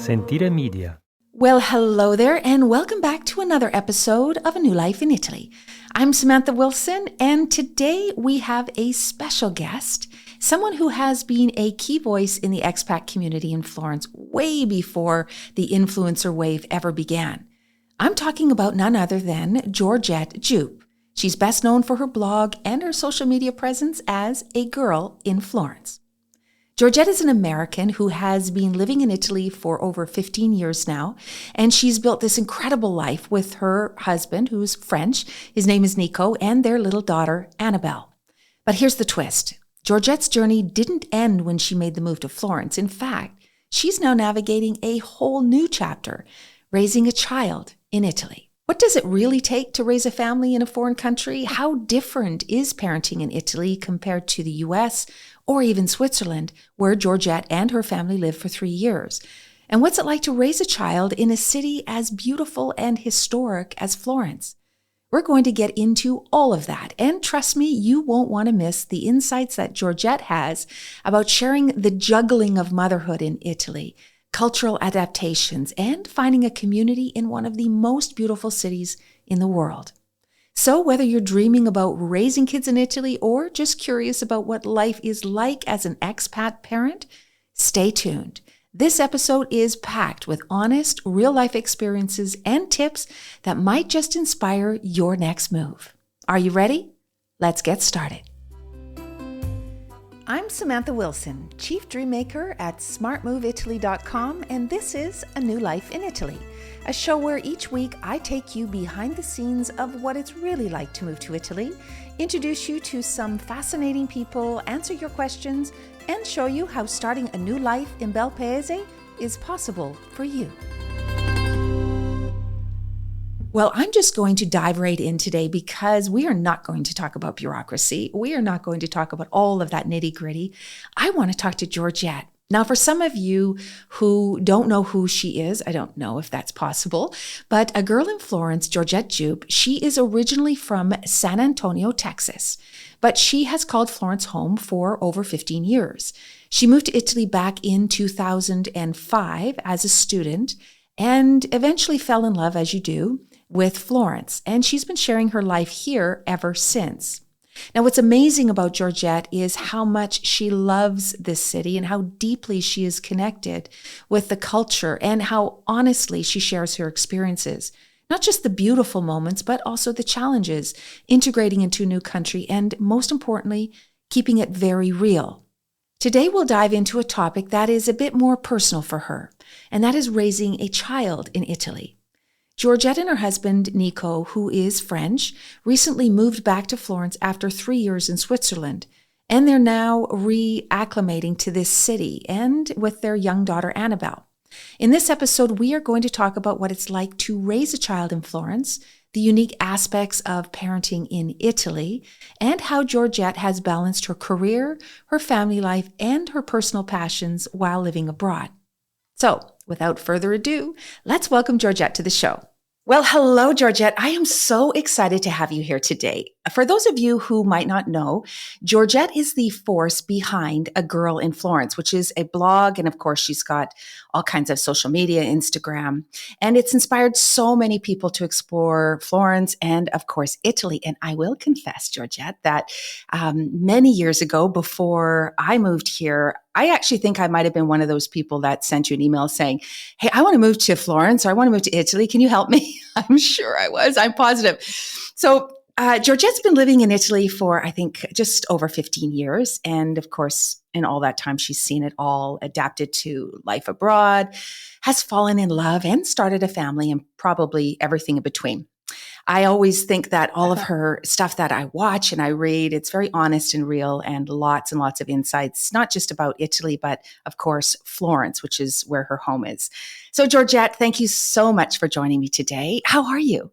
Sentire Media. Well, hello there, and welcome back to another episode of A New Life in Italy. I'm Samantha Wilson, and today we have a special guest, someone who has been a key voice in the expat community in Florence way before the influencer wave ever began. I'm talking about none other than Georgette Jupe. She's best known for her blog and her social media presence as A Girl in Florence. Georgette is an American who has been living in Italy for over 15 years now, and she's built this incredible life with her husband, who's French. His name is Nico, and their little daughter, Annabelle. But here's the twist. Georgette's journey didn't end when she made the move to Florence. In fact, she's now navigating a whole new chapter, raising a child in Italy. What does it really take to raise a family in a foreign country? How different is parenting in Italy compared to the US or even Switzerland, where Georgette and her family lived for 3 years? And what's it like to raise a child in a city as beautiful and historic as Florence? We're going to get into all of that. And trust me, you won't want to miss the insights that Georgette has about sharing the juggling of motherhood in Italy, cultural adaptations, and finding a community in one of the most beautiful cities in the world. So whether you're dreaming about raising kids in Italy or just curious about what life is like as an expat parent, stay tuned. This episode is packed with honest, real-life experiences and tips that might just inspire your next move. Are you ready? Let's get started. I'm Samantha Wilson, Chief Dreammaker at smartmoveitaly.com, and this is A New Life in Italy, a show where each week I take you behind the scenes of what it's really like to move to Italy, introduce you to some fascinating people, answer your questions, and show you how starting a new life in Bel Paese is possible for you. Well, I'm just going to dive right in today because we are not going to talk about bureaucracy. We are not going to talk about all of that nitty-gritty. I want to talk to Georgette. Now, for some of you who don't know who she is, I don't know if that's possible, but A Girl in Florence, Georgette Jupe, she is originally from San Antonio, Texas, but she has called Florence home for over 15 years. She moved to Italy back in 2005 as a student and eventually fell in love, as you do, with Florence, and she's been sharing her life here ever since. Now, what's amazing about Georgette is how much she loves this city and how deeply she is connected with the culture and how honestly she shares her experiences. Not just the beautiful moments, but also the challenges, integrating into a new country, and most importantly, keeping it very real. Today, we'll dive into a topic that is a bit more personal for her, and that is raising a child in Italy. Georgette and her husband, Nico, who is French, recently moved back to Florence after 3 years in Switzerland, and they're now reacclimating to this city and with their young daughter, Annabelle. In this episode, we are going to talk about what it's like to raise a child in Florence, the unique aspects of parenting in Italy, and how Georgette has balanced her career, her family life, and her personal passions while living abroad. So, without further ado, let's welcome Georgette to the show. Well, hello, Georgette. I am so excited to have you here today. For those of you who might not know, Georgette is the force behind A Girl in Florence, which is a blog. And of course, she's got all kinds of social media, Instagram, and it's inspired so many people to explore Florence and of course, Italy. And I will confess, Georgette, that many years ago, before I moved here, I actually think I might have been one of those people that sent you an email saying, hey, I want to move to Florence or I want to move to Italy. Can you help me? I'm sure I was. I'm positive. So Georgette's been living in Italy for, I think, just over 15 years. And of course, in all that time, she's seen it all, adapted to life abroad, has fallen in love and started a family and probably everything in between. I always think that all of her stuff that I watch and I read, it's very honest and real and lots of insights, not just about Italy, but of course, Florence, which is where her home is. So Georgette, thank you so much for joining me today. How are you?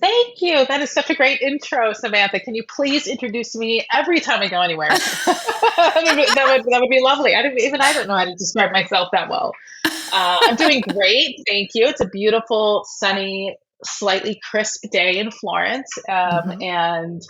Thank you. That is such a great intro, Samantha. Can you please introduce me every time I go anywhere? that would be lovely. I don't know how to describe myself that well. I'm doing great. Thank you. It's a beautiful, sunny, slightly crisp day in Florence. And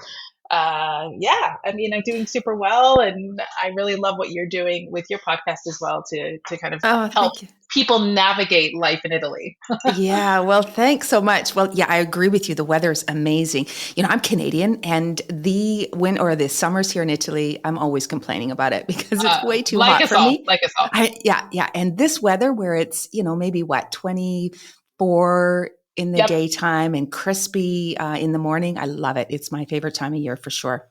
Yeah, I mean, I'm doing super well, and I really love what you're doing with your podcast as well to kind of Oh, help thank you. people navigate life in Italy. Yeah, well, thanks so much. Well, yeah, I agree with you. The weather's amazing. I'm Canadian, and the summers here in Italy, I'm always complaining about it because it's way too Like hot us for all, me. like us all. Yeah. And this weather where it's, maybe what, 24 in the Yep. daytime and crispy in the morning. I love it. It's my favorite time of year for sure.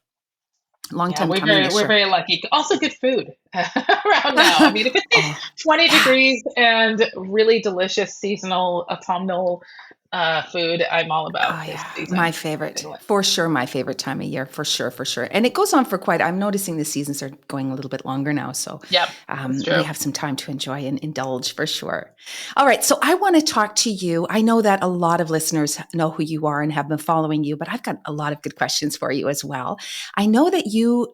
Long Yeah, time coming this we're year. very lucky. Also, good food around now. I mean, if it's Oh, 20 yeah. degrees and really delicious seasonal autumnal food, I'm all about Oh this yeah, my season. favorite for sure. My favorite time of year for sure, for sure. And it goes on for quite. I'm noticing the seasons are going a little bit longer now, so Yep, that's we true. have some time to enjoy and indulge for sure. All right, so I want to talk to you. I know that a lot of listeners know who you are and have been following you, but I've got a lot of good questions for you as well. I know that you,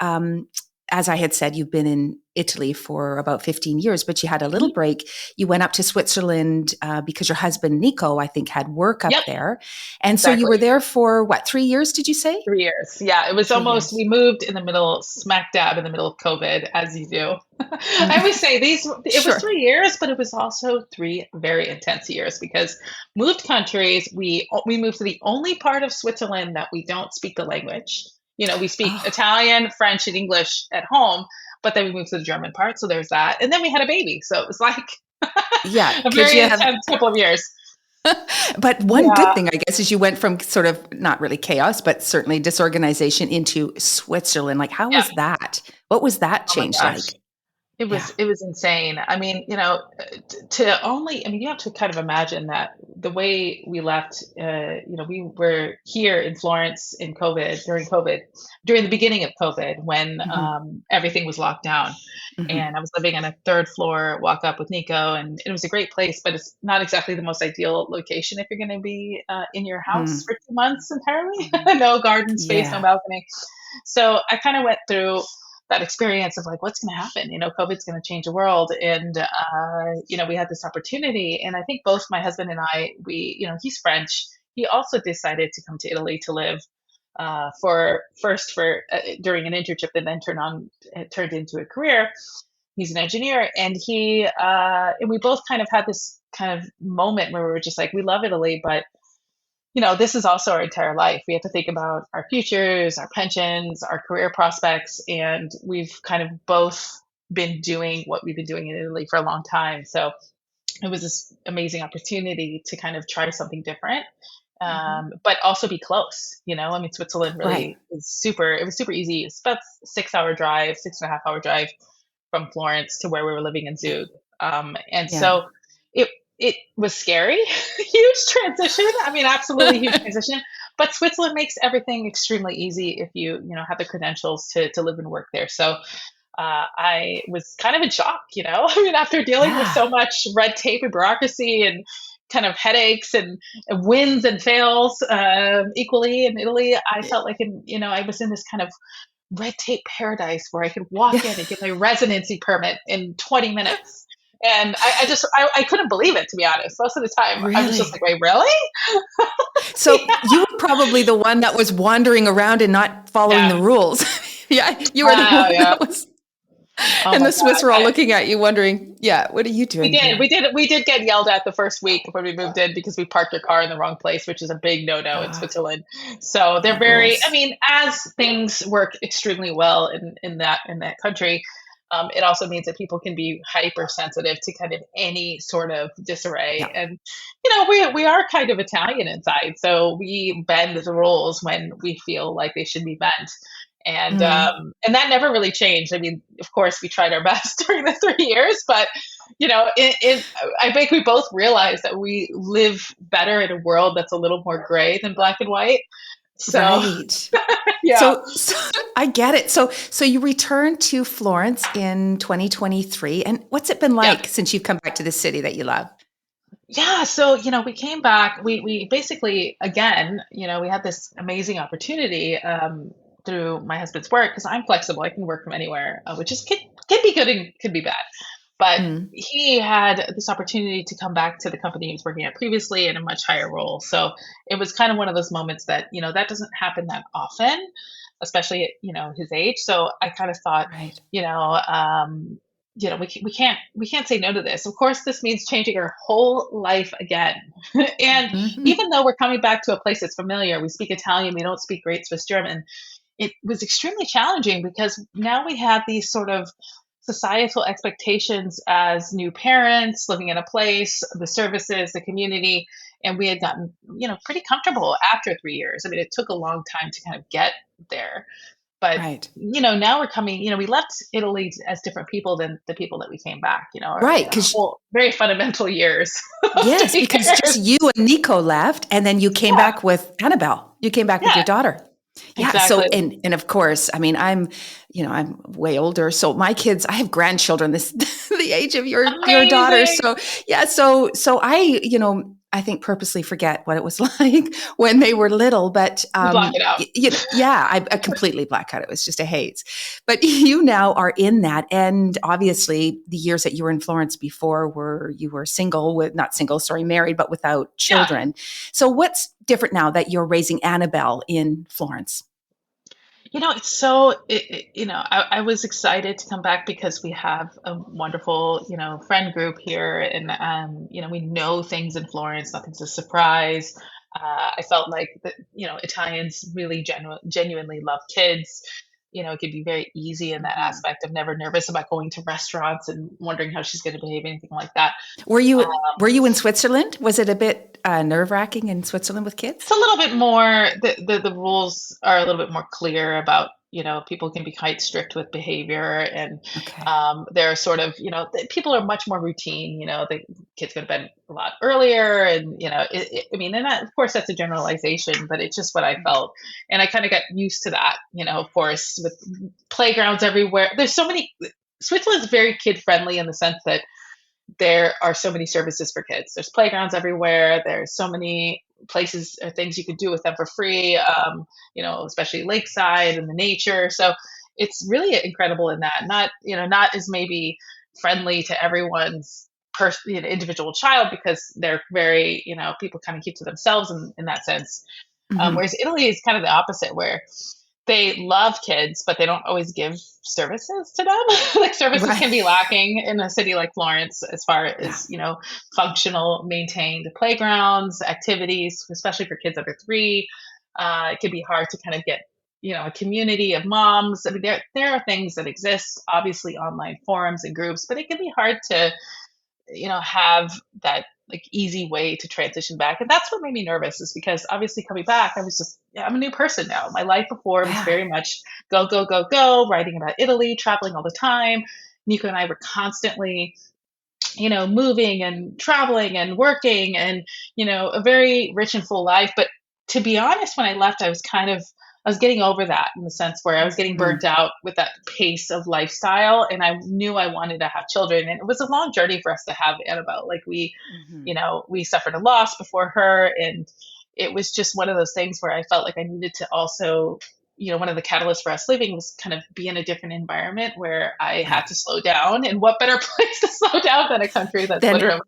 as I had said, you've been in Italy for about 15 years, but you had a little Mhm. break. You went up to Switzerland because your husband, Nico, I think, had work up Yep, there. And so you were exactly. there for what, 3 years, did you say? 3 years. Yeah, it was 3 years. we moved in the middle, smack dab in the middle of COVID, as you do. I Mm, always say it was sure. 3 years, but it was also three very intense years because moved countries, we moved to the only part of Switzerland that we don't speak the language. We speak Oh, Italian, French, and English at home, but then we moved to the German part, so there's that. And then we had a baby, so it was like yeah. a Because very you have, intense couple of years. but one good Yeah. thing, I guess, is you went from sort of not really chaos, but certainly disorganization into Switzerland. Like, how Yeah. was that? What was that Oh my change gosh. like? It Yeah. was it was insane. I mean, to only I mean, you have to kind of imagine that the way we left, we were here in Florence in COVID, during the beginning of COVID when Hmm. everything was locked down. Hmm. And I was living on a third floor walk up with Nico, and it was a great place, but it's not exactly the most ideal location if you're going to be in your house Mm. for 2 months entirely. No garden space, no Yeah. balcony. So I kind of went through that experience of like, what's going to happen? COVID's going to change the world. And, we had this opportunity. And I think both my husband and I, he's French. He also decided to come to Italy to live for during an internship and then it turned into a career. He's an engineer, and and we both kind of had this kind of moment where we were just like, we love Italy, but this is also our entire life. We have to think about our futures, our pensions, our career prospects, and we've kind of both been doing what we've been doing in Italy for a long time. So it was this amazing opportunity to kind of try something different, Hmm. but also be close. I mean, Switzerland Right. really is super. It was super easy. It's about 6 hour drive, 6.5 hour drive from Florence to where we were living in Yeah. Zug. And Yeah. so it was scary, huge transition. I mean, absolutely huge transition. But Switzerland makes everything extremely easy if you have the credentials to live and work there. So I was kind of in shock. I mean, after dealing with Yeah. so much red tape and bureaucracy and kind of headaches and wins and fails equally in Italy, I felt like I was in this kind of red tape paradise where I could Yeah. walk in and get my residency permit in 20 minutes. And I couldn't believe it, to be honest. Most of the time, I was just Really? like, wait, really? So you were probably the one that was wandering around and not following Yeah. the rules. Yeah, you were the Oh, one yeah. that was, Oh and my the Swiss were all God. looking at you, wondering, "Yeah, what are you We doing did. We here?" did. We did get yelled at the first week when we moved in because we parked your car in the wrong place, which is a big no-no in Uh, Switzerland. So they're yeah, very. I rules. mean, as things work extremely well in that country, it also means that people can be hypersensitive to kind of any sort of disarray. Yeah. And we are kind of Italian inside, so we bend the rules when we feel like they should be bent. Mm. And that never really changed. I mean, of course, we tried our best during the 3 years, but I think we both realize that we live better in a world that's a little more gray than black and white. So, Right. yeah, So I get it. So you returned to Florence in 2023, and what's it been yeah, like since you've come back to the city that you love? yeah. So, we came back. We basically, again, we had this amazing opportunity through my husband's work because I'm flexible. I can work from anywhere, which can be good and can be bad. But Mm. he had this opportunity to come back to the company he was working at previously in a much higher role. So it was kind of one of those moments that, that doesn't happen that often. especially at, his age. So I kind of thought, Right. you know, um, we can't say no to this. Of course, this means changing our whole life again. And Mhm. even though we're coming back to a place that's familiar, we speak Italian, we don't speak great Swiss German. It was extremely challenging because now we have these sort of societal expectations as new parents living in a place, the services, the community, and we had gotten, pretty comfortable after 3 years. I mean, it took a long time to kind of get there, but Right. now we're coming. We left Italy as different people than the people that we came back. Or Right. Because whole very fundamental years to yes, be because just parents. you and Nico left, and then you came Yeah, back with Annabelle. You came back with yeah, your daughter. Yeah. So, exactly. and of course, I mean, I'm way older. So my kids, I have grandchildren this the age of your daughter. Amazing. So yeah. So I think purposely forget what it was like when they were little. But You block it out. yeah, I completely black out. It was just a haze. But you now are in that, and obviously, the years that you were in Florence before were you were single with not single, sorry, married, but without Yeah. children. So what's different now that you're raising Annabelle in Florence? It's so, I was excited to come back because we have a wonderful, friend group here. And, we know things in Florence, nothing's a surprise. I felt like that, Italians really genuinely love kids. It could be very easy in that Mhm. aspect of never nervous about going to restaurants and wondering how she's going to behave, anything like that. Were Um, you in Switzerland? Was it a bit nerve wracking in Switzerland with It's kids? a little bit more the rules are a little bit more clear about, people can be quite strict with behavior, and Okay. there are sort of, people are much more routine. The kids go to bed a lot earlier, and I mean, and that, of course, that's a generalization, but it's just what I felt, and I kind of got used to that. Of course, with playgrounds everywhere. There's so many. Switzerland's very kid friendly in the sense that there are so many services for kids. There's playgrounds everywhere. There's so many places or things you could do with them for free, especially lakeside and the nature. So it's really incredible in that. Not as maybe friendly to everyone's individual child, because they're very, people kind of keep to themselves in that sense. Hmm. Whereas Italy is kind of the opposite, where they love kids, but they don't always give services to them. Like, services Right. can be lacking in a city like Florence as far Yeah. as, functional, maintained playgrounds, activities, especially for kids under 3. It can be hard to kind of get, a community of moms. I mean, there are things that exist, obviously online forums and groups, but it can be hard to, have that like easy way to transition back. And that's what made me nervous, is because obviously coming back, I'm a new person now. My life before was Yeah. very much go, go, go, go, writing about Italy, traveling all the time. Nico and I were constantly, moving and traveling and working, and, a very rich and full life. But to be honest, when I left, I was getting over that, in the sense where I was getting Mm. burnt out with that pace of lifestyle, and I knew I wanted to have children. And it was a long journey for us to have Annabelle. Like, Hmm. we suffered a loss before her, and it was just one of those things where I felt like I needed to also, one of the catalysts for us leaving was kind of be in a different environment where I Yeah. had to slow down. And what better place to slow down than a country that's Then literally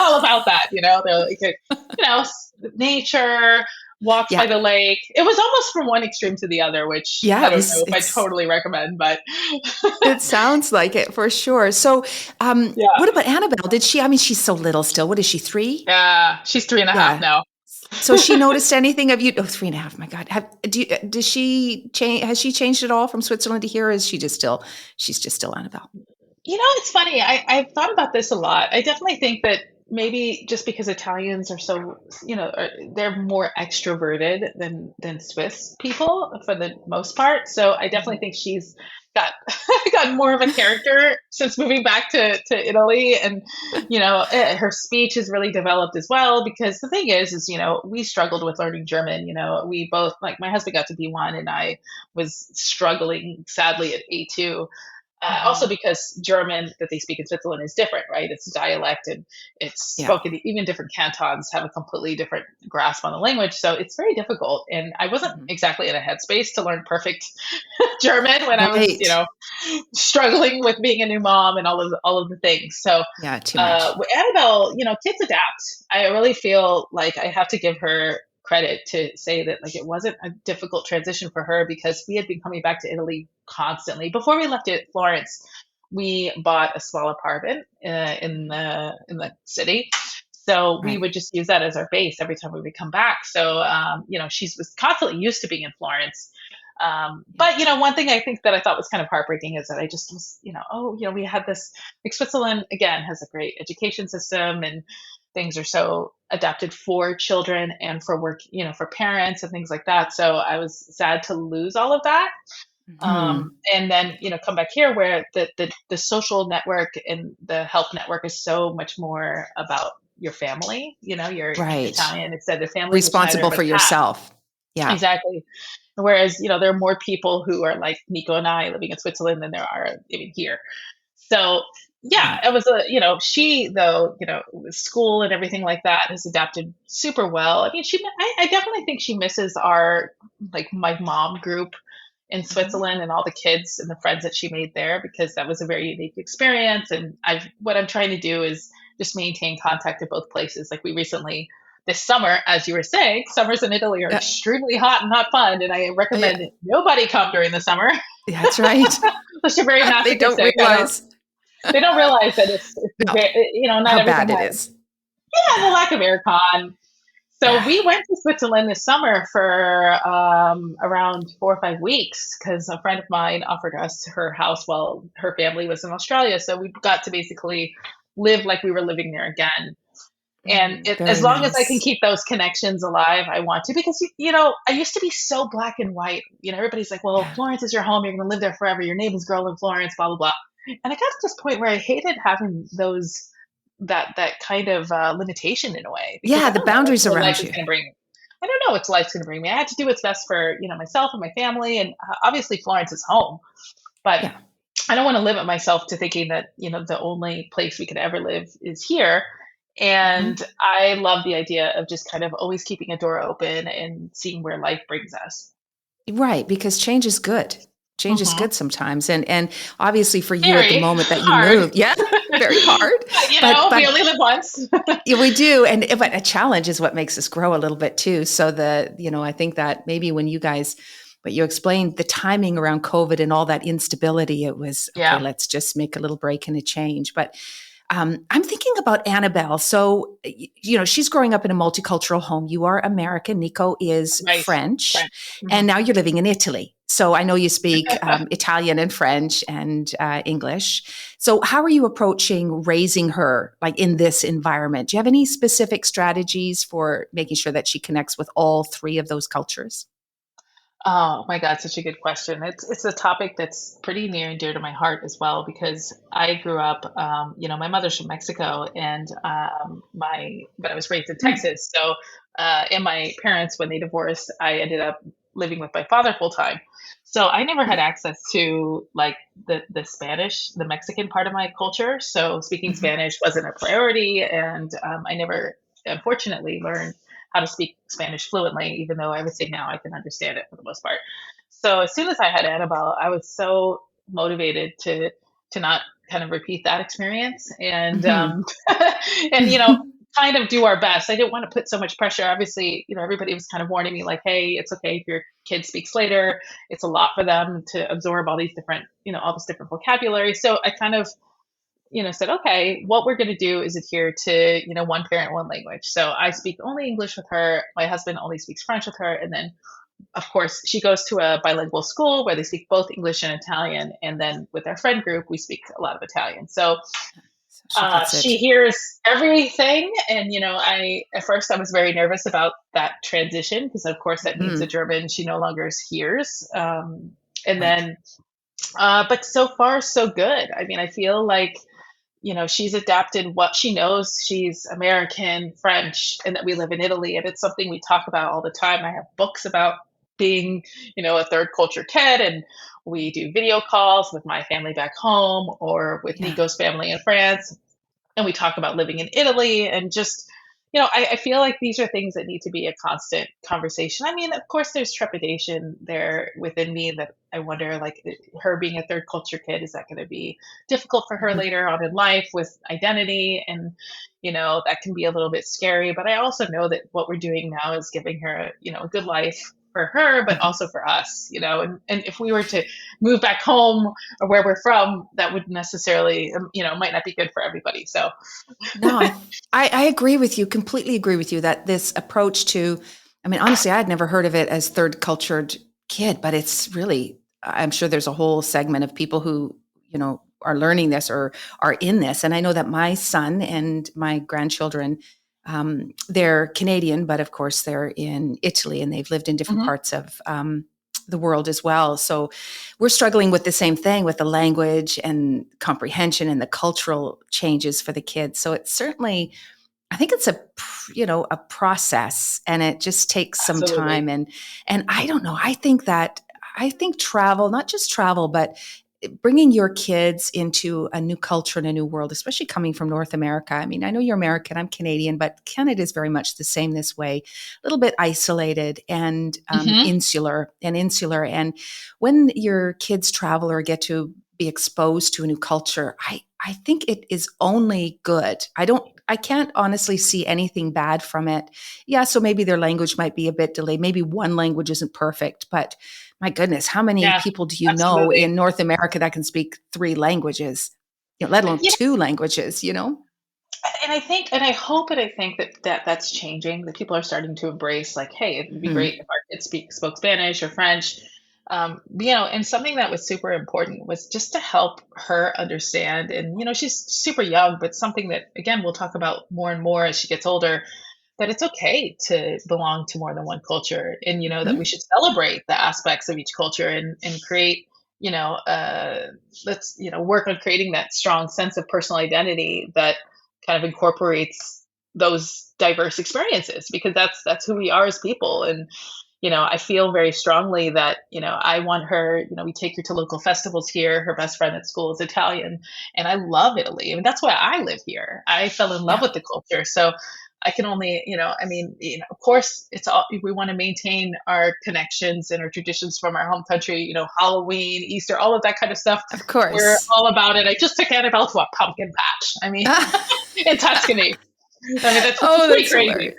all about that? They're like, nature, walks by yeah. the lake. It was almost from one extreme to the other, which Yeah, I it don't was know if I totally recommend, but it sounds like it for sure. So, yeah. what about Annabelle? Did she, I mean, she's so little still. What is she, 3? Yeah, she's 3.5 Yeah. now. So she noticed anything of you? Oh, 3.5. My God. Does she change? Has she changed at all from Switzerland to here? Or is she just still, she's just still Annabelle? It's funny. I've thought about this a lot. I definitely think that maybe just because Italians are so, they're more extroverted than Swiss people for the most part. So I definitely Mhm. think she's got got more of a character since moving back to Italy, and her speech has really developed as well. Because the thing is we struggled with learning German. We both, like, my husband got to B1, and I was struggling sadly at A2. Also Mhm. because German that they speak in Switzerland is different, right? It's a dialect, and it's Yeah. spoken, even different cantons have a completely different grasp on the language. So it's very difficult. And I wasn't Mhm. exactly in a headspace to learn perfect German when I was, Right. struggling with being a new mom and all of the things. So Yeah, too much. with Annabelle, kids adapt. I really feel like I have to give her credit to say that like it wasn't a difficult transition for her because we had been coming back to Italy constantly. Before we left it, Florence, we bought a small apartment in the city. So we Right. would just use that as our base every time we would come back. So, she was constantly used to being in Florence. Yeah. But, one thing I think that I thought was kind of heartbreaking is that I just was, we had this, like Switzerland, again, has a great education system and things are so adapted for children and for work, for parents and things like that. So I was sad to lose all of that. Hmm. And then, come back here where the social network and the health network is so much more about your family, your Right. Italian extended family, which neither Responsible of us for have. yourself. Yeah. Exactly. Whereas, there are more people who are like Nico and I living in Switzerland than there are even here. So yeah, Right. it was she though, with school and everything like that has adapted super well. I mean, I definitely think she misses our, like my mom group in Mhm. Switzerland and all the kids and the friends that she made there because that was a very unique experience. And what I'm trying to do is just maintain contact at both places. Like we recently, this summer, as you were saying, summers in Italy are Yeah. extremely hot and not fun. And I Yeah. recommend nobody come during the summer. That's right. Unless you're very They don't masochistic. I don't, realize they don't realize that it's no, not how everything bad it has, is. yeah, the lack of aircon. So Yeah. we went to Switzerland this summer for around 4 or 5 weeks because a friend of mine offered us her house while her family was in Australia. So we got to basically live like we were living there again. And as Very long as I can nice. keep those connections alive, I want to because I used to be so black and white. Everybody's like, "Well, Yeah. Florence is your home. You're going to live there forever. Your neighbor's girl in Florence." Blah blah blah. And I got to this point where I hated having that kind of limitation in a way because Yeah, I the don't know boundaries what life around is you. going to bring. I don't know what life's going to bring me. I had to do what's best for myself and my family, and obviously Florence is home. But Yeah. I don't want to limit myself to thinking that the only place we could ever live is here. Mhm. And I love the idea of just kind of always keeping a door open and seeing where life brings us. Right, because change is good. Change is Hmm. good sometimes, and obviously for you at the Very moment that you hard. moved, yeah, very hard. But, we But only live once. yeah, we do, and but a challenge is what makes us grow a little bit too. So I think that maybe when you guys, what you explained, the timing around COVID and all that instability, it was okay. Yeah. Let's just make a little break and a change. But I'm thinking about Annabelle. So she's growing up in a multicultural home. You are American. Nico is Right. French, Right. Hmm. and now you're living in Italy. So I know you speak Italian and French and English. So how are you approaching raising her like in this environment? Do you have any specific strategies for making sure that she connects with all three of those cultures? Oh my God, such a good question. It's a topic that's pretty near and dear to my heart as well because I grew up, my mother's from Mexico and but I was raised in Mm. Texas. So, and my parents, when they divorced, I ended up living with my father full time. So I never had Yeah. access to like the Spanish, the Mexican part of my culture. So speaking Hmm. Spanish wasn't a priority, and I never, unfortunately, learned how to speak Spanish fluently, even though I would say now I can understand it for the most part. So as soon as I had Annabelle, I was so motivated to not kind of repeat that experience and Hmm. and kind of do our best. I didn't want to put so much pressure. Obviously, everybody was kind of warning me like, hey, it's okay if your kid speaks later. It's a lot for them to absorb all these different, all this different vocabulary. So I kind of said, okay, what we're going to do is adhere to, one parent, one language. So I speak only English with her. My husband only speaks French with her. And then, of course, she goes to a bilingual school where they speak both English and Italian. And then with our friend group, we speak a lot of Italian. So So she gets she it. hears everything. And, at first I was very nervous about that transition because, of course, that means the Hmm. German she no longer hears. And Right. then, but so far, so good. I mean, I feel like she's adapted what she knows. She's American, French, and that we live in Italy. And it's something we talk about all the time. I have books about being, a third culture kid. And we do video calls with my family back home or with Yeah. Nico's family in France. And we talk about living in Italy and just, I feel like these are things that need to be a constant conversation. I mean, of course, there's trepidation there within me that I wonder, like, her being a third culture kid, is that going to be difficult for her Mhm. later on in life with identity? And, that can be a little bit scary. But I also know that what we're doing now is giving her, a good life for her, but Mhm. also for us, and if we were to move back home or where we're from, that would necessarily, might not be good for everybody. So, No, I agree with you, completely agree with you that this approach to, I mean, honestly, I had never heard of it as third cultured kid, but it's really, I'm sure there's a whole segment of people who, are learning this or are in this. And I know that my son and my grandchildren, they're Canadian, but of course they're in Italy and they've lived in different mhm, parts of the world as well. So we're struggling with the same thing with the language and comprehension and the cultural changes for the kids. So it's certainly, I think it's a process, and it just takes some absolutely. time. And I don't know. I think travel, not just travel, but bringing your kids into a new culture and a new world, especially coming from North America. I mean, I know you're American, I'm Canadian, but Canada is very much the same this way, a little bit isolated and Hmm. insular. And when your kids travel or get to be exposed to a new culture, I think it is only good. I can't honestly see anything bad from it. Yeah, so maybe their language might be a bit delayed. Maybe one language isn't perfect, but my goodness, how many Yeah, people do you know absolutely. in North America that can speak three languages, let alone Yeah, two languages? and I think, and I hope, and I think that's changing. That people are starting to embrace, like, hey, it would be Mhm. great if our kids spoke Spanish or French. And something that was super important was just to help her understand. And she's super young, but something that, again, we'll talk about more and more as she gets older, that it's okay to belong to more than one culture, and that we Mhm. should celebrate the aspects of each culture, and create, let's work on creating that strong sense of personal identity that kind of incorporates those diverse experiences, because that's who we are as people. And I feel very strongly that, I want her, we take her to local festivals here. Her best friend at school is Italian, and I love Italy. I mean, that's why I live here. I fell in love Yeah, with the culture. So I can only, I mean, of course, it's all, we want to maintain our connections and our traditions from our home country, Halloween, Easter, all of that kind of stuff. of We're course. all about it. I just took Annabelle to a pumpkin patch. I mean, in Tuscany. I mean, that's Oh, pretty that's crazy. hilarious.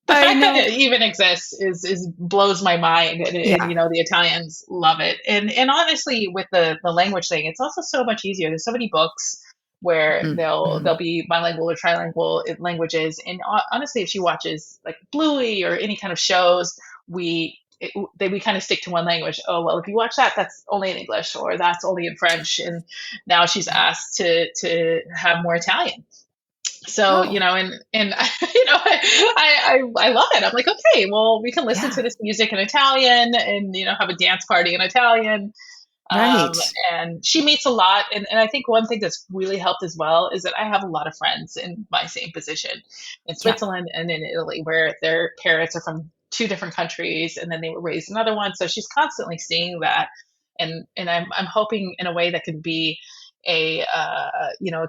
The I fact that know. it even exists is blows my mind, and Yeah. the Italians love it. And honestly, with the language thing, it's also so much easier. There's so many books where Mhm. they'll Mhm. be bilingual or trilingual in languages. And honestly, if she watches like Bluey or any kind of shows, we kind of stick to one language. Oh well, if you watch that, that's only in English or that's only in French. And now she's Yeah. asked to have more Italian. So, Oh, and I love it. I'm like, okay, well, we can listen to yeah. this music in Italian, and have a dance party in Italian. um, Right. and she meets a lot. And I think one thing that's really helped as well is that I have a lot of friends in my same position in Yeah. Switzerland and in Italy, where their parents are from two different countries, and then they were raised in another one. So she's constantly seeing that, and I'm hoping in a way that could be a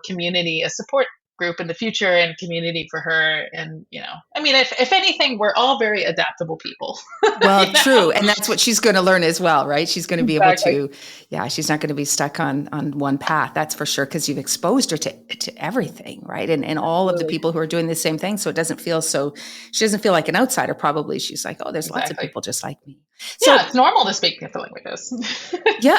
community, a support group in the future, and community for her. And I mean, if anything, we're all very adaptable people. Well, you know true, and that's what she's going to learn as well, right? She's going to be able exactly. to, yeah, she's not going to be stuck on one path. That's for sure, because you've exposed her to everything, right? And all of the Absolutely. people who are doing the same thing, so it doesn't feel so. She doesn't feel like an outsider. Probably, she's like, oh, there's lots of Exactly. people just like me. Yeah, So, it's normal to speak different languages. yeah.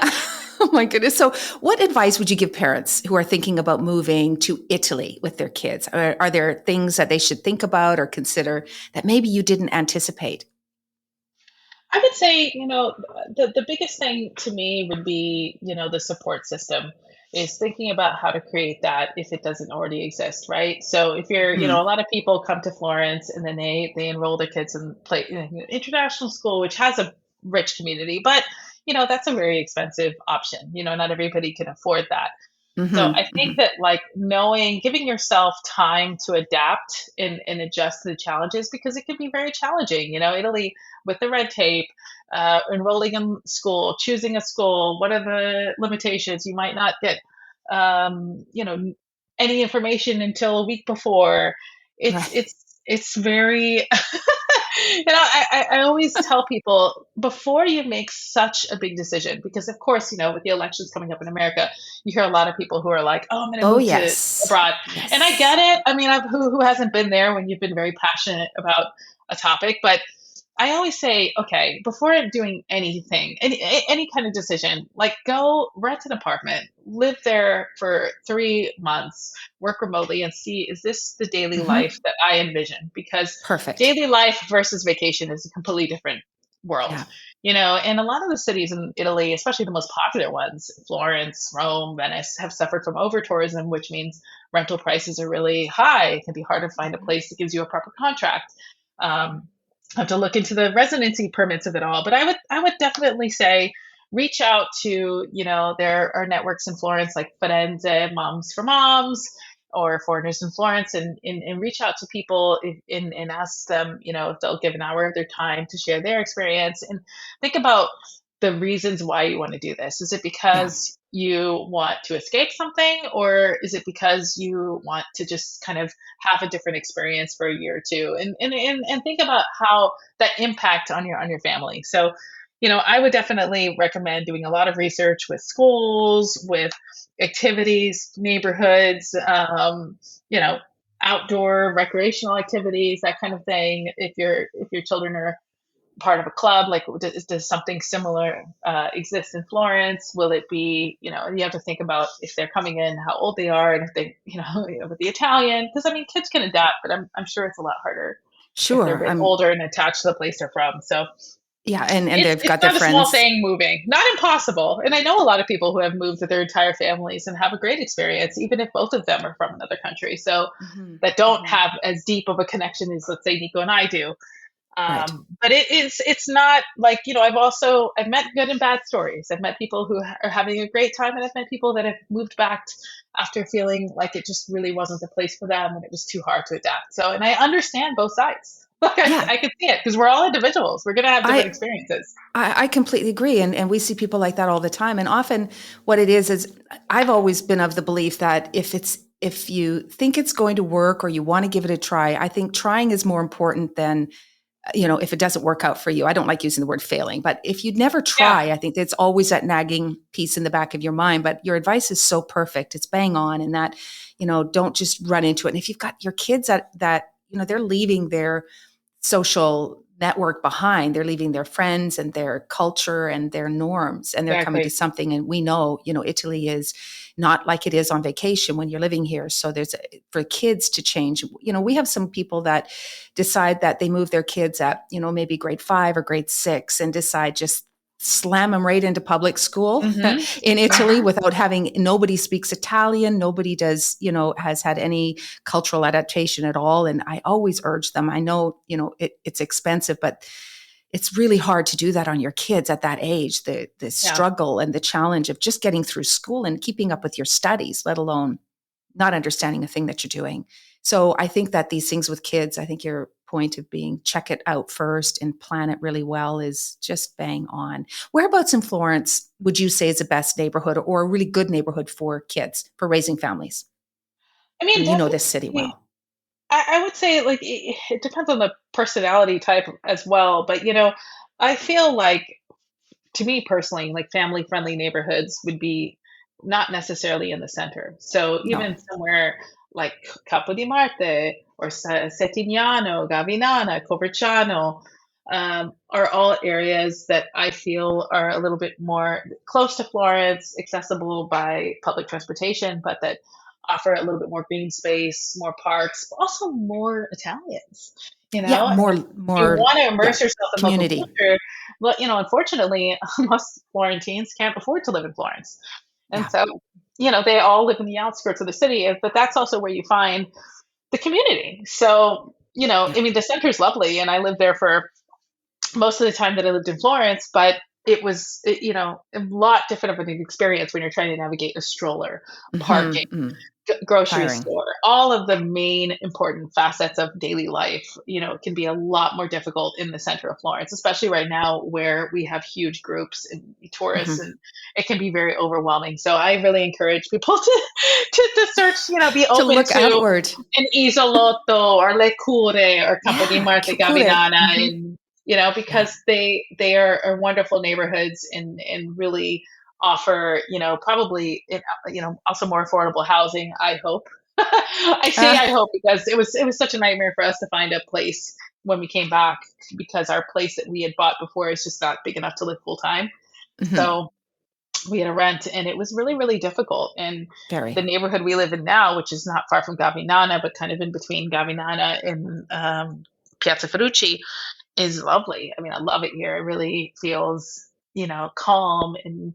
Oh my goodness. So, what advice would you give parents who are thinking about moving to Italy with their kids? Are there things that they should think about or consider that maybe you didn't anticipate? I would say, the biggest thing to me would be, the support system, is thinking about how to create that if it doesn't already exist, right? So if you're, Hmm. a lot of people come to Florence, and then they enroll their kids in play international school, which has a rich community, but that's a very expensive option. Not everybody can afford that. So I Hmm. think Hmm. that, like, giving yourself time to adapt and adjust to the challenges, because it can be very challenging. Italy, with the red tape, enrolling in school, choosing a school, what are the limitations? You might not get, um, you know, any information until a week before. It's Right. It's very, I always tell people before you make such a big decision, because of course, with the elections coming up in America, you hear a lot of people who are like, oh, I'm going to Oh, move to yes. abroad. And I Yes. get it. I mean, who hasn't been there when you've been very passionate about a topic? But I always say, okay, before doing anything, any kind of decision, like go rent an apartment, live there for 3 months, work remotely, and see, is this the daily life Hmm. that I envision? Because Perfect. daily life versus vacation is a completely different world. Yeah. And a lot of the cities in Italy, especially the most popular ones, Florence, Rome, Venice, have suffered from over tourism, which means rental prices are really high. It can be hard to find a Mhm. place that gives you a proper contract. Um, I have to look into the residency permits of it all. But I would definitely say reach out to, there are networks in Florence like Firenze, Moms for Moms, or Foreigners in Florence, and reach out to people and ask them, if they'll give an hour of their time to share their experience, and think about the reasons why you want to do this. Is it Yeah. because you want to escape something, or is it because you want to just kind of have a different experience for a year or two, and think about how that impact on your family. So, I would definitely recommend doing a lot of research with schools, with activities, neighborhoods, you know, outdoor recreational activities, that kind of thing. If your children are part of a club, like does something similar exist in Florence? Will it be, you have to think about if they're coming in, how old they are, and if they, with the Italian, because I mean, kids can adapt, but I'm sure it's a lot harder if they're a Sure. bit older and attached to the place they're from. So Yeah, and it's they've it's got their not a small friends. thing moving, not impossible. And I know a lot of people who have moved with their entire families and have a great experience, even if both of them are from another country. So Hmm. that don't Hmm. have as deep of a connection as, let's say, Nico and I do. Right. But it's not like, I've met good and bad stories. I've met people who are having a great time, and I've met people that have moved back after feeling like it just really wasn't the place for them and it was too hard to adapt. So, and I understand both sides. Like Yeah. I can see it, because we're all individuals. We're gonna have different I experiences. I completely agree. And we see people like that all the time. And often what it is I've always been of the belief that if you think it's going to work or you want to give it a try, I think trying is more important than, if it doesn't work out for you. I don't like using the word failing, but if you'd never Yeah, try, I think it's always that nagging piece in the back of your mind. But your advice is so perfect. It's bang on, and that, don't just run into it. And if you've got your kids that, they're leaving their social network behind. They're leaving their friends and their culture and their norms, and they're coming to exactly. something. And we know, Italy is not like it is on vacation when you're living here. So there's for kids to change. We have some people that decide that they move their kids at, maybe grade 5 or grade 6 and decide just slam them right into public school Hmm. in Italy without having nobody speaks Italian, nobody does, has had any cultural adaptation at all. And I always urge them. I know, it's expensive, but it's really hard to do that on your kids at that age. The Yeah. struggle and the challenge of just getting through school and keeping up with your studies, let alone not understanding a thing that you're doing. So I think that these things with kids, I think your point of being check it out first and plan it really well is just bang on. Whereabouts in Florence would you say is the best neighborhood or a really good neighborhood for kids, for raising families? I I mean, mean, you know this city definitely. well. I would say, like, it depends on the personality type as well. But I feel like, to me personally, like family friendly neighborhoods would be not necessarily in the center. So No. even somewhere like Capo di Marte or Settignano, Gavinana, Coverciano, are all areas that I feel are a little bit more close to Florence, accessible by public transportation, but that offer a little bit more green space, more parks, but also more Italians. Yeah, And if you more, want to yeah, immerse yourself in local community. culture, but unfortunately, most Florentines can't afford to live in Florence, and Yeah. so they all live in the outskirts of the city. But that's also where you find the community. So Yeah. I mean, the center's lovely, and I lived there for most of the time that I lived in Florence. But it was, a lot different of an experience when you're trying to navigate a stroller, Hmm. parking, Hmm. grocery Tiring. store, all of the main important facets of daily life, it can be a lot more difficult in the center of Florence, especially right now where we have huge groups and tourists, Mhm. and it can be very overwhelming. So I really encourage people to search, be To open look to outward. an Isolotto or Le Cure or Campo di Yeah, Marte cure. Gavinana, Mhm. and Yeah. because they are wonderful neighborhoods, and really offer, probably, also more affordable housing, I hope. I say I Ah, hope because it was such a nightmare for us to find a place when we came back, because our place that we had bought before is just not big enough to live full time. mhm. So we had a rent, and it was really, really difficult. And Very. the neighborhood we live in now, which is not far from Gavinana, but kind of in between Gavinana and Piazza Ferrucci, is lovely. I mean, I love it here. It really feels, calm and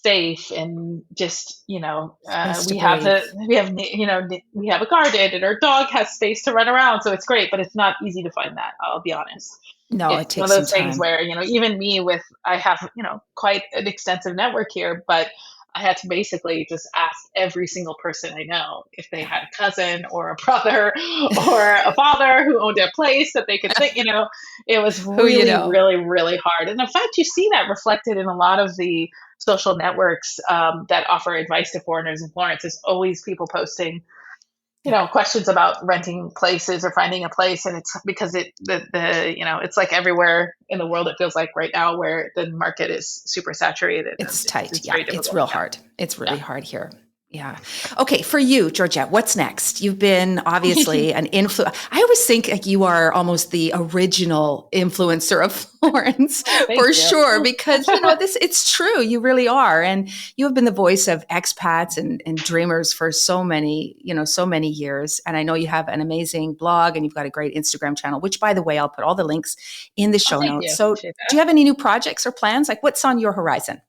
safe, and just, Space to we have breathe. we have a garden, and our dog has space to run around, so it's great. But it's not easy to find that. I'll be honest. No, It's it one takes of some those things time. where, even me, with I have, quite an extensive network here, but I had to basically just ask every single person I know if they Yeah. had a cousin or a brother or a father who owned a place that they could think, it was Who you really, know. really, really hard. And in fact, you see that reflected in a lot of the social networks that offer advice to foreigners in Florence. There's always people posting, Yeah. questions about renting places or finding a place. And it's because it's like everywhere in the world, it feels like right now, where the market is super saturated, and It's tight. it's Yeah. very It's difficult. real Yeah. hard. It's really Yeah. hard here. Yeah. Okay. For you, Georgette, what's next? You've been obviously an influence. I always think like you are almost the original influencer of Florence Oh, thank for you. sure, because it's true. You really are. And you have been the voice of expats and dreamers for so many years. And I know you have an amazing blog and you've got a great Instagram channel, which by the way, I'll put all the links in the Oh, show thank notes. you. So Appreciate do that. you have any new projects or plans? Like what's on your horizon?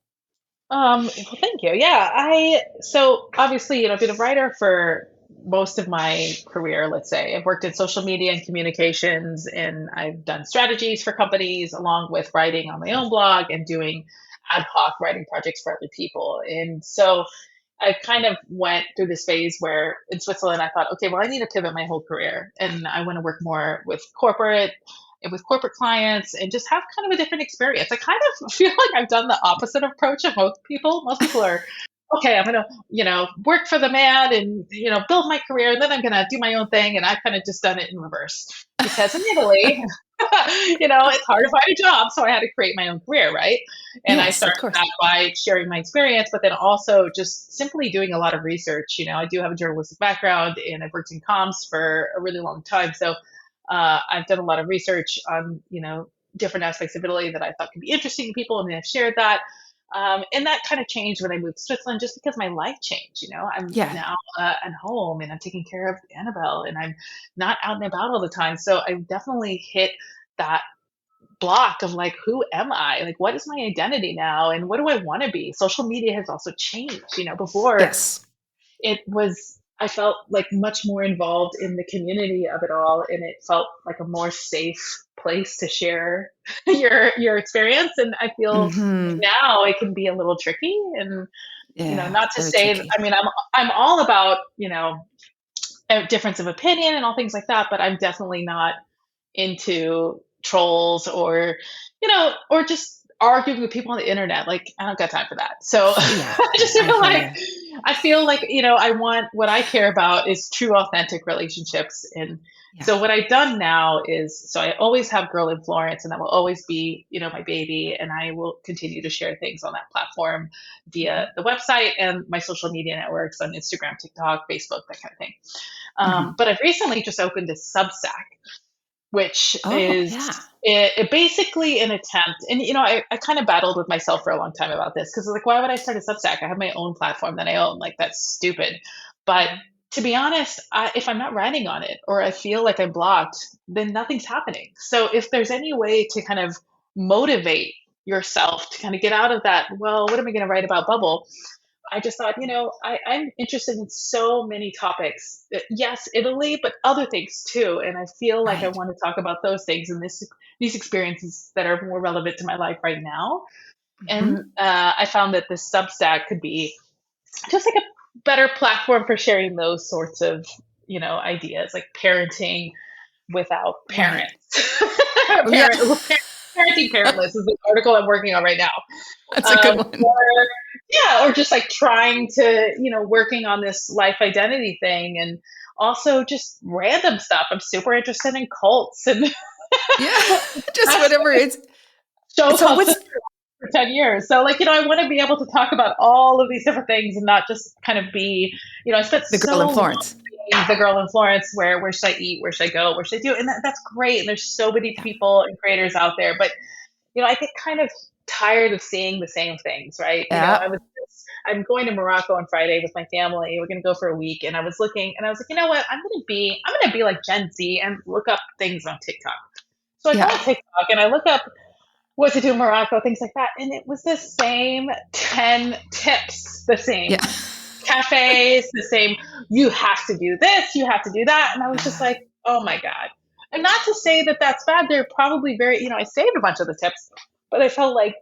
Well, thank you. Yeah, so obviously, I've been a writer for most of my career. Let's say I've worked in social media and communications, and I've done strategies for companies, along with writing on my own blog and doing ad hoc writing projects for other people. And so I kind of went through this phase where in Switzerland I thought, okay, well, I need to pivot my whole career, and I want to work more with corporate clients, and just have kind of a different experience. I kind of feel like I've done the opposite approach of most people. Most people are, okay, I'm going to, work for the man, and, build my career, and then I'm going to do my own thing. And I've kind of just done it in reverse, because in Italy, it's hard to find a job. So I had to create my own career, right? And I Yes, of started course. that by sharing my experience, but then also just simply doing a lot of research. I do have a journalistic background, and I've worked in comms for a really long time. So I've done a lot of research on, different aspects of Italy that I thought could be interesting to people, and then I've shared that. And that kind of changed when I moved to Switzerland, just because my life changed. I'm Yeah. now at home, and I'm taking care of Annabelle, and I'm not out and about all the time. So I definitely hit that block of like, who am I? Like, what is my identity now? And what do I want to be? Social media has also changed. Before Yes. it was, I felt like much more involved in the community of it all, and it felt like a more safe place to share your experience. And I feel Hmm. now it can be a little tricky, and Yeah. not to Very say tricky. I mean, I'm all about, a difference of opinion and all things like that, but I'm definitely not into trolls, or just arguing with people on the internet. Like, I don't got time for that. So Yeah. I just I feel hear like you. I want, what I care about is true, authentic relationships. And Yeah. so what I've done now is, so I always have Girl in Florence, and that will always be, my baby. And I will continue to share things on that platform Mhm. via the website and my social media networks on Instagram, TikTok, Facebook, that kind of thing. Mhm. But I've recently just opened a Substack, which Oh, is yeah. it basically an attempt. And I kind of battled with myself for a long time about this, because like, why would I start a Substack? I have my own platform that I own. Like, that's stupid. But Mhm. to be honest, if I'm not writing on it, or I feel like I'm blocked, then nothing's happening. So if there's any way to kind of motivate yourself to kind of get out of that, well, what am I going to write about bubble? I just thought, I'm interested in so many topics. Yes, Italy, but other things too. And I feel like I Right. want to talk about those things, and these experiences that are more relevant to my life right now. And Mhm. I found that this Substack could be just like a better platform for sharing those sorts of ideas like parenting without Right. parents. Oh, yeah. Parenting parentless is the article I'm working on right now. That's a good Or one. yeah, or just like trying to, working on this life identity thing, and also just random stuff. I'm super interested in cults and Yeah. Just that's whatever it's a show so called what's for 10 years. So like, I want to be able to talk about all of these different things and not just kind of be, I spent the girl so in long Florence? being the girl in Florence where should I eat? Where should I go? Where should I do? And that's great. And there's so many Yeah. people and creators out there, but I get kind of tired of seeing the same things, right? Yeah. I'm going to Morocco on Friday with my family. We're going to go for a week. And I was looking and I was like, you know what? I'm going to be like Gen Z and look up things on TikTok. So I go Yeah. on TikTok and I look up what to do in Morocco, things like that. And it was the same 10 tips, the Yeah. same cafes, the same, you have to do this, you have to do that. And I was just like, oh my God. And not to say that that's bad. They're probably very, I saved a bunch of the tips, but I felt like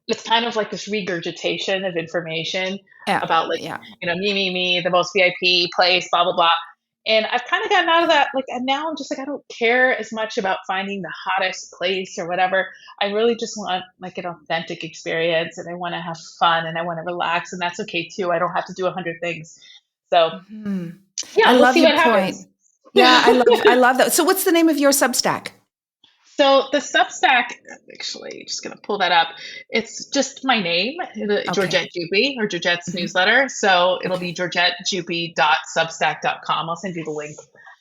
it's kind of like this regurgitation of information Yeah. about like, Yeah. me, the most VIP place, blah, blah, blah. And I've kind of gotten out of that. Like, and now I'm just like, I don't care as much about finding the hottest place or whatever. I really just want like an authentic experience, and I want to have fun and I want to relax, and that's okay too. I don't have to do 100 things. So Mhm. I yeah, we'll love see your what point. happens. Yeah, I love that. So what's the name of your Substack? So the Substack, actually, just gonna pull that up. It's just my name, Okay. Georgette Jupy, or Georgette's Mhm. newsletter. So it'll be Okay. georgettejupy.substack.com. I'll send you the link.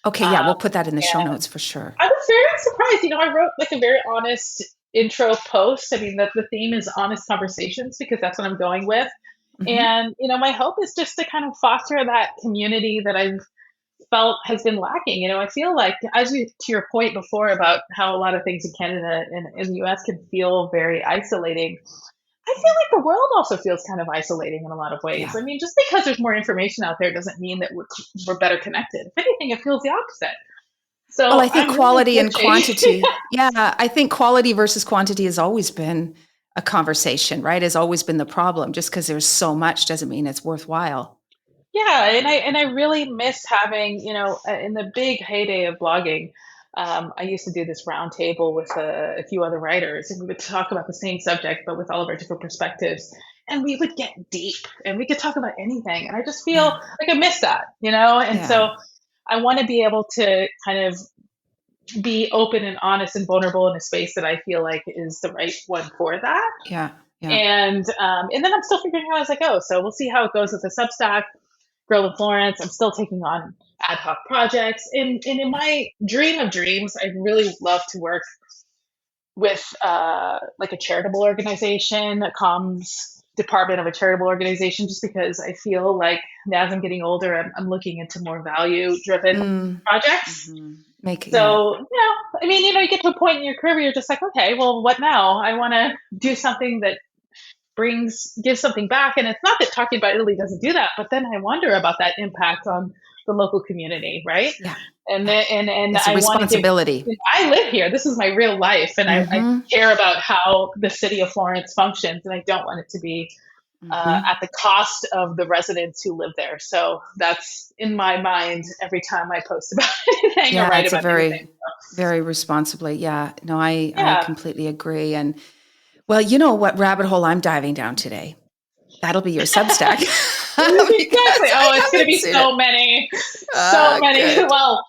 Okay, yeah, Um, we'll put that in the show and notes for sure. I was very surprised. I wrote like a very honest intro post. I mean, the theme is honest conversations because that's what I'm going with. Mhm. And my hope is just to kind of foster that community that I've felt has been lacking. I feel like, to your point before about how a lot of things in Canada and in the US can feel very isolating, I feel like the world also feels kind of isolating in a lot of ways. Yeah. I mean, just because there's more information out there doesn't mean that we're better connected. If anything, it feels the opposite. Well, So I think I'm really quality and pushing. quantity. Yeah, I think quality versus quantity has always been a conversation, right? Has always been the problem. Just because there's so much doesn't mean it's worthwhile. Yeah, and I really miss having, in the big heyday of blogging, I used to do this round table with a few other writers, and we would talk about the same subject, but with all of our different perspectives. And we would get deep, and we could talk about anything. And I just feel Yeah. like I miss that. And Yeah. so I want to be able to kind of be open and honest and vulnerable in a space that I feel like is the right one for that. Yeah. Yeah. And then I'm still figuring out as I go. So we'll see how it goes with the Substack. Girl in Florence. I'm still taking on ad hoc projects. And in my dream of dreams, I'd really love to work with like a charitable organization, a comms department of a charitable organization, just because I feel like now as I'm getting older, I'm looking into more value driven Mm. projects. Mhm. Make yeah. So, I mean, you get to a point in your career where you're just like, okay, well, what now? I want to do something that gives something back. And it's not that talking about Italy doesn't do that, but then I wonder about that impact on the local community, right? Yeah. And Yeah. then, and It's a I want to give. responsibility. I live here. This is my real life, and I Mhm. care about how the city of Florence functions, and I don't want it to be Mhm. at the cost of the residents who live there. So that's in my mind every time I post about anything or Yeah, write it's a about anything. very, very responsibly. Yeah. No, I Yeah, completely agree. And well, you know what rabbit hole I'm diving down today? That'll be your Substack exactly. because Oh, I it's going to haven't be seen it. so many, so Ah, many. good. Well,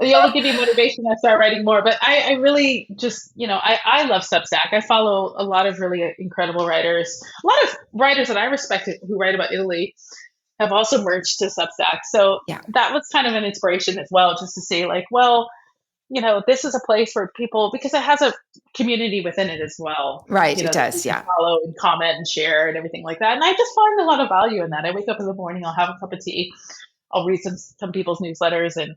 it'll give you motivation to start writing more. But I really just, I love Substack. I follow a lot of really incredible writers. A lot of writers that I respect who write about Italy have also merged to Substack. So Yeah. that was kind of an inspiration as well, just to say like, well, this is a place where people, because it has a community within it as well, Right. It that you does. can Yeah. follow and comment and share and everything like that. And I just find a lot of value in that. I wake up in the morning, I'll have a cup of tea, I'll read some people's newsletters, and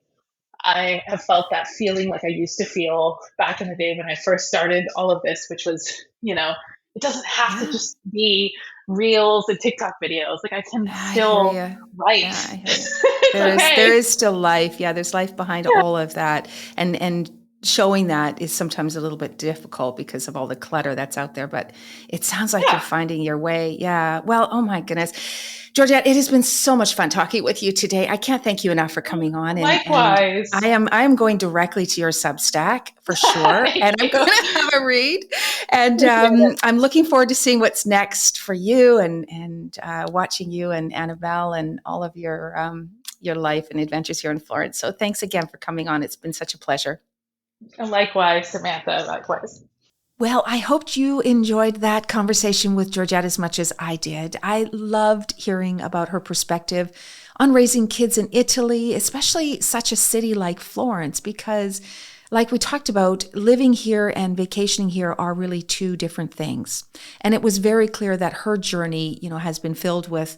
I have felt that feeling like I used to feel back in the day when I first started all of this, which was, it doesn't have to Yeah. just be reels and TikTok videos. Like I can I hear still you. write. Yeah, I hear you. It's There is okay. still life. Yeah, there's life behind all of that. And showing that is sometimes a little bit difficult because of all the clutter that's out there, but it sounds like you're Yeah. finding your way. Yeah. Well, oh my goodness. Georgette, it has been so much fun talking with you today. I can't thank you enough for coming on, and I Likewise. am going directly to your Substack for sure, Thank and I'm you. going to have a read, and Appreciate it. I'm looking forward to seeing what's next for you, and watching you and Annabelle and all of your life and adventures here in Florence. So thanks again for coming on. It's been such a pleasure. And likewise, Samantha. Likewise. Well, I hoped you enjoyed that conversation with Georgette as much as I did. I loved hearing about her perspective on raising kids in Italy, especially such a city like Florence, because like we talked about, living here and vacationing here are really two different things. And it was very clear that her journey, has been filled with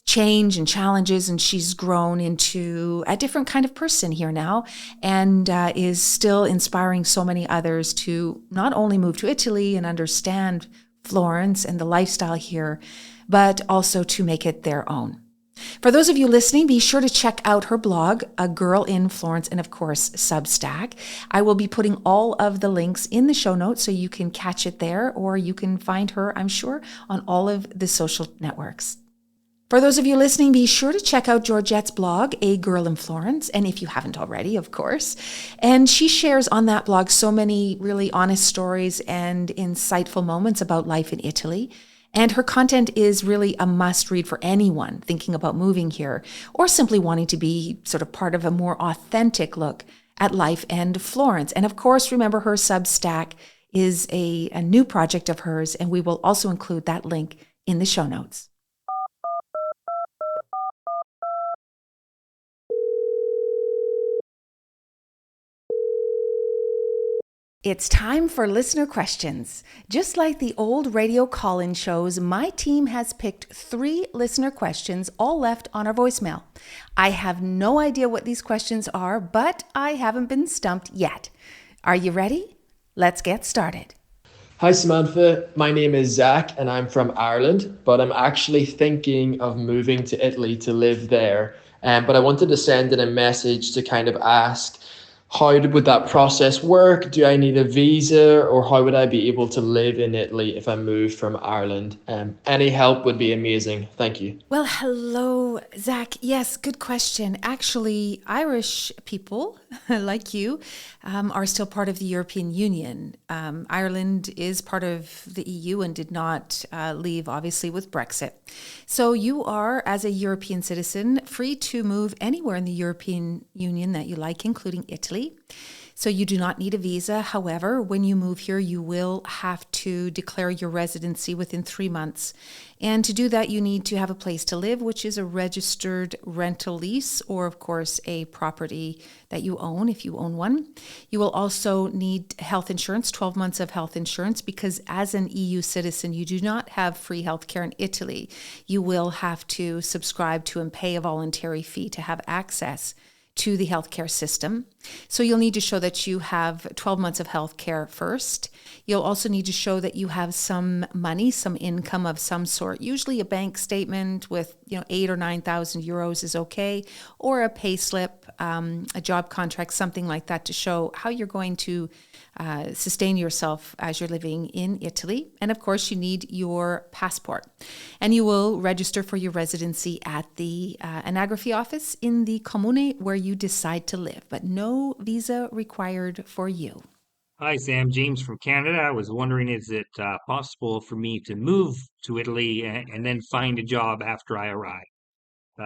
change and challenges, and she's grown into a different kind of person here now, and is still inspiring so many others to not only move to Italy and understand Florence and the lifestyle here, but also to make it their own. For those of you listening, be sure to check out her blog, A Girl in Florence, and of course, Substack. I will be putting all of the links in the show notes so you can catch it there, or you can find her, I'm sure, on all of the social networks. For those of you listening, be sure to check out Georgette's blog, A Girl in Florence, and if you haven't already, of course. And she shares on that blog so many really honest stories and insightful moments about life in Italy. And her content is really a must read for anyone thinking about moving here or simply wanting to be sort of part of a more authentic look at life and Florence. And of course, remember her Substack is a new project of hers, and we will also include that link in the show notes. It's time for listener questions. Just like the old radio call-in shows, my team has picked 3 listener questions, all left on our voicemail. I have no idea what these questions are, but I haven't been stumped yet. Are you ready? Let's get started. Hi Samantha, my name is Zach and I'm from Ireland, but I'm actually thinking of moving to Italy to live there. But I wanted to send in a message to kind of ask, how would that process work? Do I need a visa, or how would I be able to live in Italy if I moved from Ireland? Any help would be amazing. Thank you. Well, hello, Zach. Yes, good question. Actually, Irish people like you are still part of the European Union. Ireland is part of the EU and did not leave, obviously, with Brexit. So you are, as a European citizen, free to move anywhere in the European Union that you like, including Italy. So you do not need a visa. However, when you move here, you will have to declare your residency within 3 months. And to do that, you need to have a place to live, which is a registered rental lease, or of course, a property that you own if you own one. You will also need health insurance, 12 months of health insurance, because as an EU citizen, you do not have free healthcare in Italy. You will have to subscribe to and pay a voluntary fee to have access to the healthcare system. So you'll need to show that you have 12 months of healthcare first. You'll also need to show that you have some money, some income of some sort. Usually a bank statement with 8 or 9,000 euros is okay, or a pay slip, a job contract, something like that, to show how you're going to sustain yourself as you're living in Italy. And of course, you need your passport. And you will register for your residency at the anagrafe office in the comune where you decide to live, but no visa required for you. Hi, Sam. James from Canada. I was wondering, is it possible for me to move to Italy and then find a job after I arrive?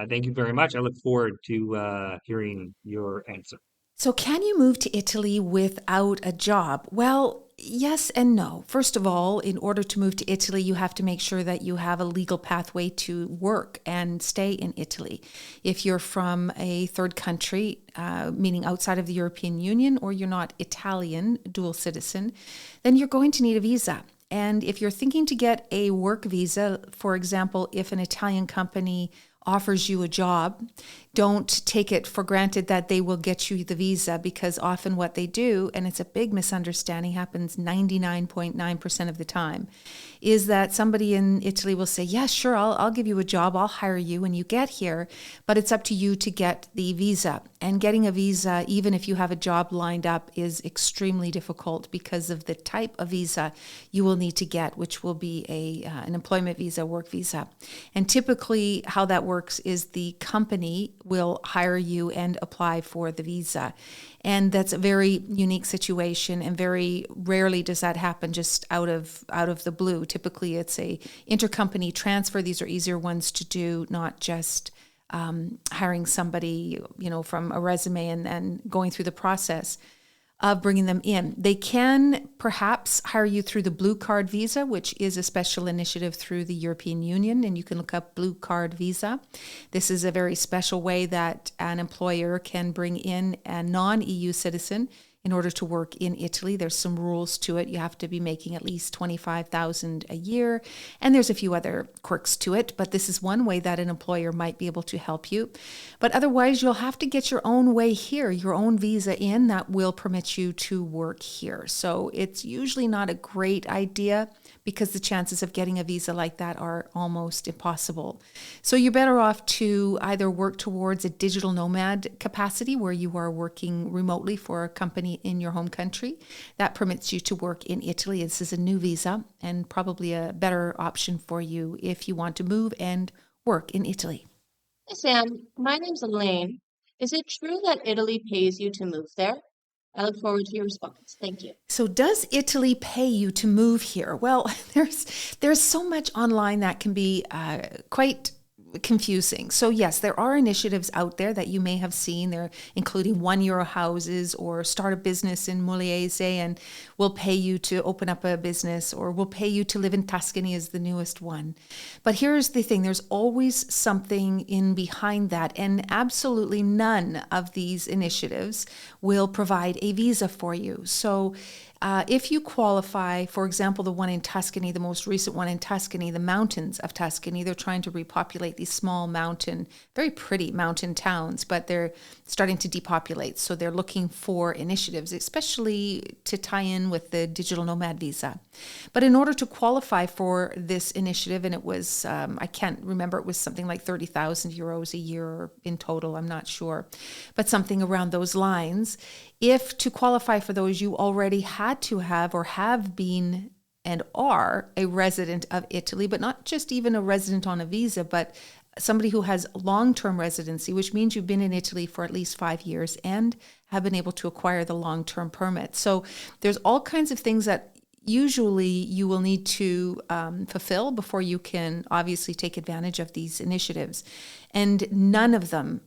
Thank you very much. I look forward to hearing your answer. So, can you move to Italy without a job? Well, yes and no. First of all, in order to move to Italy, you have to make sure that you have a legal pathway to work and stay in Italy. If you're from a third country, meaning outside of the European Union, or you're not Italian, dual citizen, then you're going to need a visa. And if you're thinking to get a work visa, for example, if an Italian company offers you a job, don't take it for granted that they will get you the visa, because often what they do, and it's a big misunderstanding, happens 99.9% of the time, is that somebody in Italy will say, yeah, sure, I'll give you a job, I'll hire you when you get here, but it's up to you to get the visa. And getting a visa, even if you have a job lined up, is extremely difficult because of the type of visa you will need to get, which will be an employment visa, work visa. And typically how that works is the company will hire you and apply for the visa. And that's a very unique situation, and very rarely does that happen just out of the blue. Typically it's a intercompany transfer. These are easier ones to do, not just hiring somebody, from a resume and going through the process of bringing them in. They can perhaps hire you through the Blue Card visa, which is a special initiative through the European Union, and you can look up Blue Card visa. This is a very special way that an employer can bring in a non-EU citizen in order to work in Italy. There's some rules to it. You have to be making at least $25,000 a year, and there's a few other quirks to it, but this is one way that an employer might be able to help you. But otherwise, you'll have to get your own way here, your own visa in that will permit you to work here. So it's usually not a great idea, because the chances of getting a visa like that are almost impossible. So you're better off to either work towards a digital nomad capacity, where you are working remotely for a company in your home country. That permits you to work in Italy. This is a new visa, and probably a better option for you if you want to move and work in Italy. Hey Sam, my name's Elaine. Is it true that Italy pays you to move there? I look forward to your response. Thank you. So does Italy pay you to move here? Well, there's so much online that can be quite confusing. So yes, there are initiatives out there that you may have seen. They're including €1 houses, or start a business in Molise and we'll pay you to open up a business, or we'll pay you to live in Tuscany is the newest one. But here's the thing, there's always something in behind that, and absolutely none of these initiatives will provide a visa for you. So if you qualify, for example, the one in Tuscany, the most recent one in Tuscany, the mountains of Tuscany, they're trying to repopulate these small mountain, very pretty mountain towns, but they're starting to depopulate. So they're looking for initiatives, especially to tie in with the digital nomad visa. But in order to qualify for this initiative, and it was, I can't remember, it was something like €30,000 a year in total, I'm not sure, but something around those lines. If to qualify for those, you already had to have or have been and are a resident of Italy, but not just even a resident on a visa, but somebody who has long-term residency, which means you've been in Italy for at least 5 years and have been able to acquire the long-term permit. So there's all kinds of things that usually you will need to fulfill before you can obviously take advantage of these initiatives. And none of them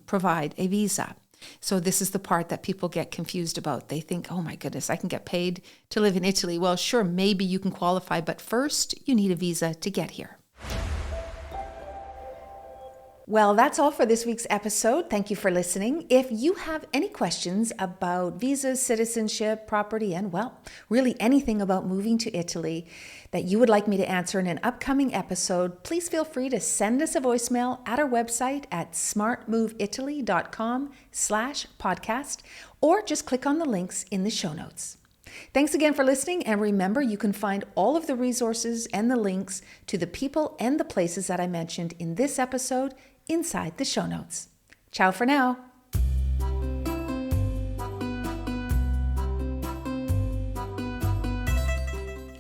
provide a visa. So this is the part that people get confused about. They think, oh my goodness, I can get paid to live in Italy. Well, sure, maybe you can qualify, but first you need a visa to get here. Well, that's all for this week's episode. Thank you for listening. If you have any questions about visas, citizenship, property, and well, really anything about moving to Italy that you would like me to answer in an upcoming episode, please feel free to send us a voicemail at our website at smartmoveitaly.com/podcast, or just click on the links in the show notes. Thanks again for listening, and remember, you can find all of the resources and the links to the people and the places that I mentioned in this episode inside the show notes. Ciao for now.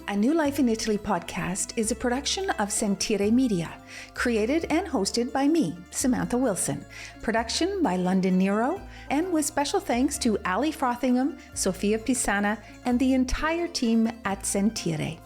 A New Life in Italy podcast is a production of Sentire Media, created and hosted by me, Samantha Wilson. Production by London Nero, and with special thanks to Ali Frothingham, Sofia Pisana, and the entire team at Sentire.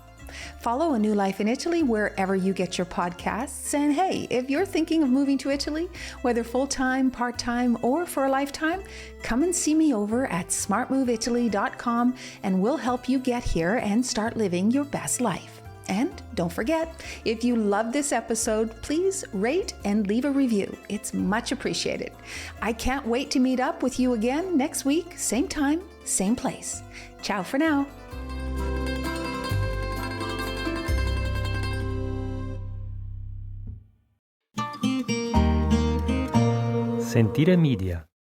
Follow A New Life in Italy wherever you get your podcasts. And hey, if you're thinking of moving to Italy, whether full-time, part-time, or for a lifetime, come and see me over at smartmoveitaly.com and we'll help you get here and start living your best life. And don't forget, if you love this episode, please rate and leave a review. It's much appreciated. I can't wait to meet up with you again next week, same time, same place. Ciao for now. Sentire Media.